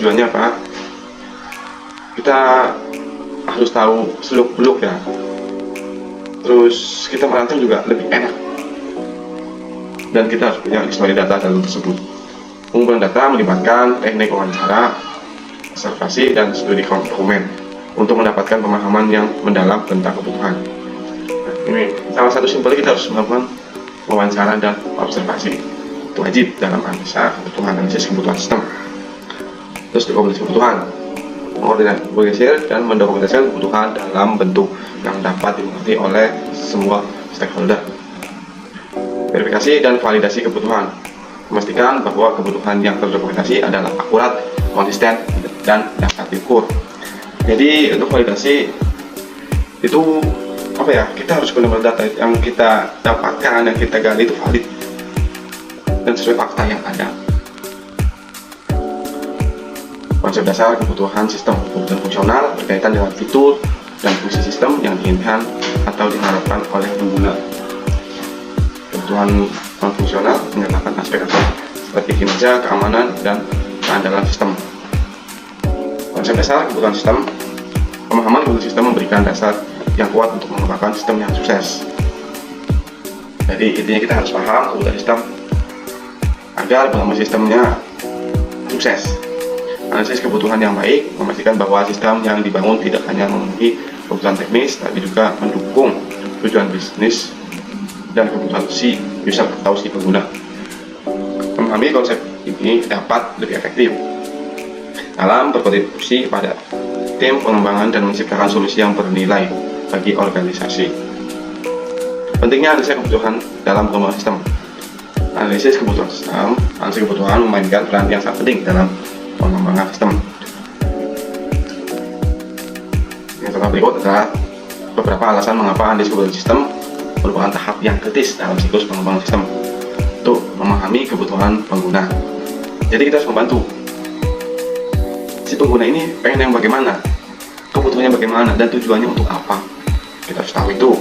tujuannya apa? Kita harus tahu seluk-beluk ya. Terus kita merancang juga lebih enak. Dan kita harus punya histori data dalam tersebut. Pengumpulan data melibatkan teknik wawancara, observasi, dan studi dokumen untuk mendapatkan pemahaman yang mendalam tentang kebutuhan. Nah, ini salah satu simpelnya, kita harus melakukan wawancara dan observasi. Itu wajib dalam analisis kebutuhan sistem. Terus dokumentasi kebutuhan, mengorganisir dan mendokumentasikan kebutuhan dalam bentuk yang dapat dimengerti oleh semua stakeholder. Verifikasi dan validasi kebutuhan, memastikan bahwa kebutuhan yang terdokumentasi adalah akurat, konsisten, dan dapat diukur. Jadi untuk validasi itu apa ya? Kita harus benar-benar data yang kita dapatkan, yang kita gali itu valid dan sesuai fakta yang ada. Konsep dasar kebutuhan sistem. Kebutuhan fungsional berkaitan dengan fitur dan fungsi sistem yang diinginkan atau diharapkan oleh pengguna. Kebutuhan non-fungsional menyertakan aspek-aspek seperti kinerja, keamanan, dan keandalan sistem. Konsep dasar kebutuhan sistem. Pemahaman kebutuhan sistem memberikan dasar yang kuat untuk mengembangkan sistem yang sukses. Jadi intinya kita harus paham kebutuhan sistem agar pengembangan sistemnya sukses. Analisis kebutuhan yang baik memastikan bahwa sistem yang dibangun tidak hanya memenuhi kebutuhan teknis, tapi juga mendukung tujuan bisnis dan kebutuhan si user atau si pengguna. Memahami konsep ini dapat lebih efektif dalam berkontribusi pada tim pengembangan dan menciptakan solusi yang bernilai bagi organisasi. Pentingnya analisis kebutuhan dalam pengembangan sistem. Analisis kebutuhan memainkan peran yang sangat penting dalam pengembangan sistem. Yang contoh berikut adalah beberapa alasan mengapa analisis kebutuhan sistem merupakan tahap yang kritis dalam siklus pengembangan sistem untuk memahami kebutuhan pengguna. Jadi kita harus membantu si pengguna ini pengen yang bagaimana, kebutuhannya bagaimana, dan tujuannya untuk apa. Kita harus tahu itu.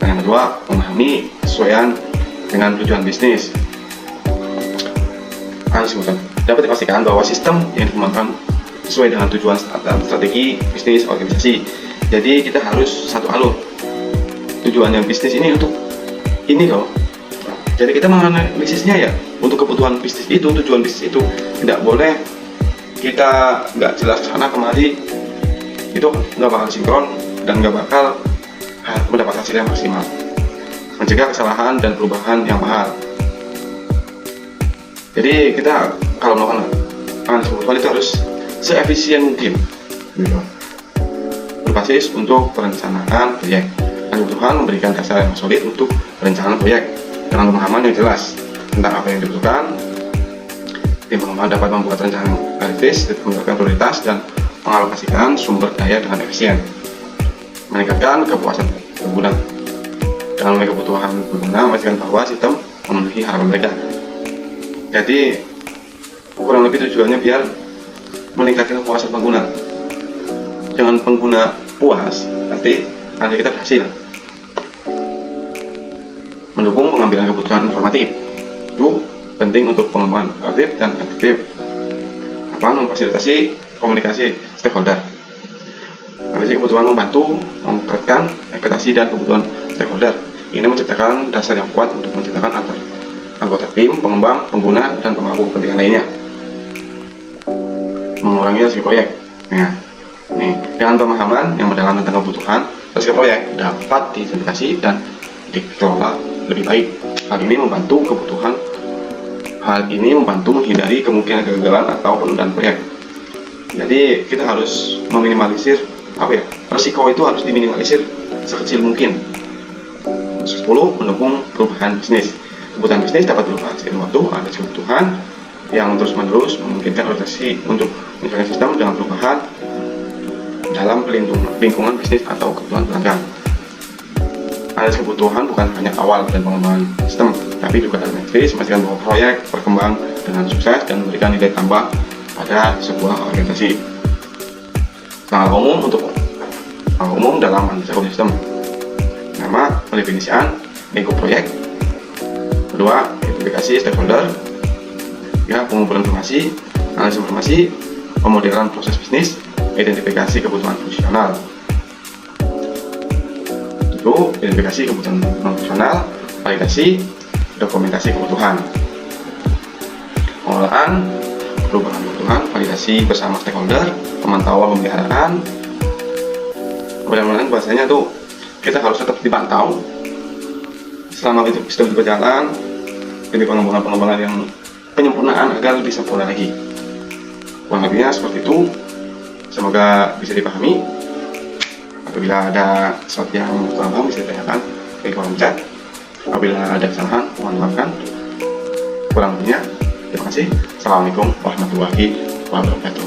Dan yang kedua, memahami kesesuaian dengan tujuan bisnis. Dapat dipastikan bahwa sistem yang dikembangkan sesuai dengan tujuan strategi bisnis organisasi. Jadi kita harus satu alur. Tujuannya bisnis ini untuk ini loh. Jadi kita menganalisisnya ya untuk kebutuhan bisnis itu, tujuan bisnis itu. Tidak boleh kita nggak jelas sana kemari, itu nggak bakal sinkron dan nggak bakal mendapat hasil yang maksimal. Mencegah kesalahan dan perubahan yang mahal. Jadi kita kalau melakukan analisis kebutuhan itu harus seefisien mungkin, gitu. Berbasis untuk perencanaan proyek. Dan kebutuhan memberikan dasar yang solid untuk perencanaan proyek dengan pemahaman yang jelas tentang apa yang dibutuhkan. Tim pengembang dapat membuat rencana realistis, menentukan prioritas, dan mengalokasikan sumber daya dengan efisien. Meningkatkan kepuasan pengguna. Dengan memenuhi kebutuhan pengguna, memastikan bahwa sistem memenuhi harapan mereka. Jadi kurang lebih tujuannya biar meningkatkan kepuasan pengguna. Dengan pengguna puas, nanti kita berhasil. Mendukung pengambilan kebutuhan informatif. Itu penting untuk pengembangan kreatif dan efektif. Memfasilitasi komunikasi stakeholder. Analisis kebutuhan membantu mengungkapkan ekspektasi dan kebutuhan stakeholder. Ini menciptakan dasar yang kuat untuk menciptakan anggota tim, pengembang, pengguna, dan pemangku kepentingan lainnya. Mengurangi risiko proyek. Nah, dengan pemahaman yang mendalam tentang kebutuhan, risiko proyek dapat diidentifikasi dan dikelola lebih baik. Hal ini membantu menghindari kemungkinan kegagalan atau penundaan proyek. Jadi kita harus meminimalisir risiko itu harus diminimalisir sekecil mungkin. 10. Mendukung perubahan bisnis. Kebutuhan bisnis dapat berubah seiring waktu. Ada kebutuhan yang terus-menerus memungkinkan organisasi untuk menyesuaikan sistem dengan perubahan dalam lingkungan bisnis atau kebutuhan pelanggan. Analisis kebutuhan bukan hanya awal dan pengembangan sistem, tapi juga dalam memastikan bahwa proyek berkembang dengan sukses dan memberikan nilai tambah pada sebuah organisasi. Standar umum dalam analisis sistem. Pertama, pendefinisian lingkup proyek. Kedua, identifikasi stakeholder. Ya, pengumpulan informasi, analisis informasi, pemodelan proses bisnis, identifikasi kebutuhan fungsional. Itu identifikasi kebutuhan fungsional, validasi, dokumentasi kebutuhan, pengelolaan perubahan kebutuhan, validasi bersama stakeholder, pemantauan pemeliharaan. Kemudian bahasanya tuh kita harus tetap dipantau selama itu sudah berjalan, jadi pengembangan yang penyempurnaan agar lebih sempurna lagi. Kurang lebihnya seperti itu. Semoga bisa dipahami. Apabila ada sesuatu yang kurang paham bisa ditanyakan di kolom chat. Apabila ada kesalahan mohon maafkan. Kurang lebihnya terima kasih. Assalamualaikum warahmatullahi wabarakatuh.